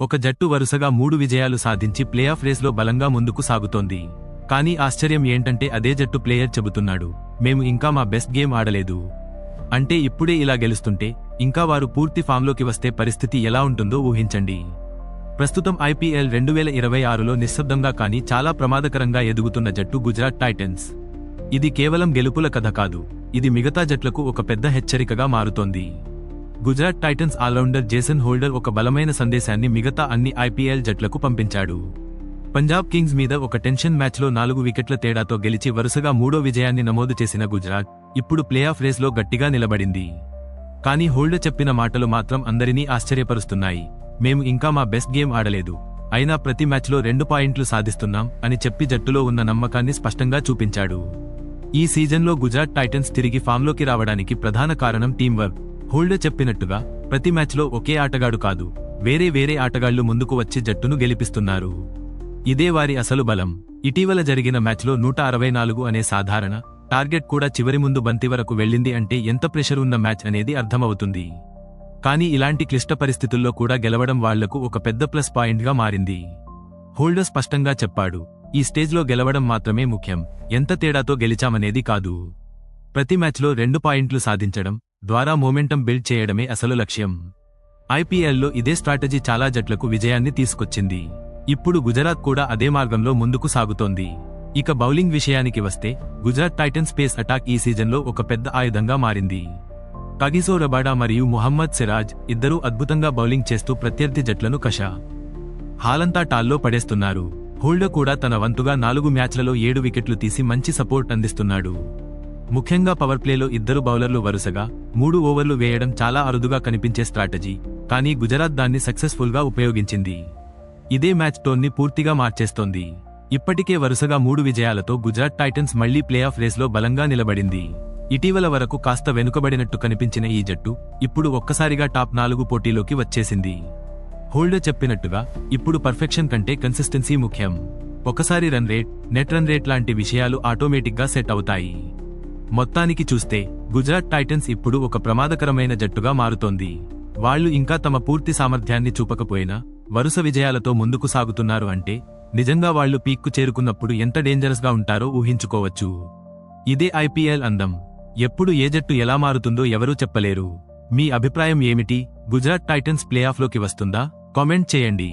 ఒక జట్టు వరుసగా 3 విజయాలు సాధించి ప్లేఆఫ్ రేస్లో బలంగా ముందుకు సాగుతోంది. కానీ ఆశ్చర్యం ఏంటంటే అదే జట్టు ప్లేయర్ చెబుతున్నాడు, మేము ఇంకా మా బెస్ట్ గేమ్ ఆడలేదు. అంటే ఇప్పుడే ఇలా గెలుస్తుంటే ఇంకా వారు పూర్తి ఫామ్లోకి వస్తే పరిస్థితి ఎలా ఉంటుందో ఊహించండి. ప్రస్తుతం IPL 2026లో నిశ్శబ్దంగా కానీ చాలా ప్రమాదకరంగా ఎదుగుతున్న జట్టు గుజరాత్ టైటన్స్. ఇది కేవలం గెలుపుల కథ కాదు, ఇది మిగతా జట్లకు ఒక పెద్ద హెచ్చరికగా మారుతోంది. Gujarat Titans allrounder Jason Holder ఒక బలమైన సందేశాన్ని మిగతా అన్ని IPL జట్లకు పంపించాడు. పంజాబ్ కింగ్స్ మీద ఒక టెన్షన్ మ్యాచ్లో 4 వికెట్ల తేడాతో గెలిచి వరుసగా 3వ విజయాన్ని నమోదు చేసిన గుజరాత్ ఇప్పుడు ప్లేఆఫ్ రేస్లో గట్టిగా నిలబడింది. కానీ హోల్డర్ చెప్పిన మాటలు మాత్రం అందరినీ ఆశ్చర్యపరుస్తున్నాయి. మేము ఇంకా మా బెస్ట్ గేమ్ ఆడలేదు, అయినా ప్రతి మ్యాచ్లో 2 పాయింట్లు సాధిస్తున్నాం అని చెప్పి జట్టులో ఉన్న నమ్మకాన్ని స్పష్టంగా చూపించాడు. ఈ సీజన్లో గుజరాత్ టైటన్స్ తిరిగి ఫామ్లోకి రావడానికి ప్రధాన కారణం టీంవర్క్. హోల్డర్ చెప్పినట్టుగా ప్రతి మ్యాచ్లో ఒకే ఆటగాడు కాదు, వేరే వేరే ఆటగాళ్లు ముందుకు వచ్చి జట్టును గెలిపిస్తున్నారు. ఇదే వారి అసలు బలం. ఇటీవల జరిగిన మ్యాచ్లో 164 అనే సాధారణ టార్గెట్ కూడా చివరి ముందు బంతి వరకు వెళ్ళింది అంటే ఎంత ప్రెషర్ ఉన్న మ్యాచ్ అనేది అర్థమవుతుంది. కానీ ఇలాంటి క్లిష్ట పరిస్థితుల్లో కూడా గెలవడం వాళ్లకు ఒక పెద్ద ప్లస్ పాయింట్గా మారింది. హోల్డర్ స్పష్టంగా చెప్పాడు, ఈ స్టేజ్లో గెలవడం మాత్రమే ముఖ్యం, ఎంత తేడాతో గెలిచామనేది కాదు. ప్రతి మ్యాచ్లో 2 పాయింట్లు సాధించడం ద్వారా మొమెంటం బిల్డ్ చేయడమే అసలు లక్ష్యం. IPLలో ఇదే స్ట్రాటజీ చాలా జట్లకు విజయాన్ని తీసుకొచ్చింది. ఇప్పుడు గుజరాత్ కూడా అదే మార్గంలో ముందుకు సాగుతోంది. ఇక బౌలింగ్ విషయానికి వస్తే గుజరాత్ టైటన్స్ పేస్ అటాక్ ఈ సీజన్లో ఒక పెద్ద ఆయుధంగా మారింది. కగిసో రబాడా మరియు మొహమ్మద్ సిరాజ్ ఇద్దరూ అద్భుతంగా బౌలింగ్ చేస్తూ ప్రత్యర్థి జట్లను హాలంతా టాల్లో పడేస్తున్నారు. హోల్డర్ కూడా తన వంతుగా 4 మ్యాచ్లలో 7 వికెట్లు తీసి మంచి సపోర్ట్ అందిస్తున్నాడు. ముఖ్యంగా పవర్ ప్లేలో ఇద్దరు బౌలర్లు వరుసగా 3 ఓవర్లు వేయడం చాలా అరుదుగా కనిపించే స్ట్రాటజీ, కానీ గుజరాత్ దాన్ని సక్సెస్ఫుల్గా ఉపయోగించింది. ఇదే మ్యాచ్ టోన్ని పూర్తిగా మార్చేస్తోంది. ఇప్పటికే వరుసగా 3 విజయాలతో గుజరాత్ టైటన్స్ మళ్లీ ప్లేఆఫ్ రేస్లో బలంగా నిలబడింది. ఇటీవల వరకు కాస్త వెనుకబడినట్టు కనిపించిన ఈ జట్టు ఇప్పుడు ఒక్కసారిగా టాప్ 4 పోటీలోకి వచ్చేసింది. హోల్డర్ చెప్పినట్టుగా ఇప్పుడు పర్ఫెక్షన్ కంటే కన్సిస్టెన్సీ ముఖ్యం. ఒకసారి run rate, net run rate లాంటి విషయాలు ఆటోమేటిక్గా సెట్ అవుతాయి. మొత్తానికి చూస్తే గుజరాత్ టైటన్స్ ఇప్పుడు ఒక ప్రమాదకరమైన జట్టుగా మారుతోంది. వాళ్లు ఇంకా తమ పూర్తి సామర్థ్యాన్ని చూపకపోయినా వరుస విజయాలతో ముందుకు సాగుతున్నారు అంటే నిజంగా వాళ్లు పీక్కు చేరుకున్నప్పుడు ఎంత డేంజరస్గా ఉంటారో ఊహించుకోవచ్చు. ఇదే IPL అందం. ఎప్పుడు ఏ జట్టు ఎలా మారుతుందో ఎవరూ చెప్పలేరు. మీ అభిప్రాయం ఏమిటి? గుజరాత్ టైటన్స్ ప్లేఆఫ్లోకి వస్తుందా? కామెంట్ చేయండి.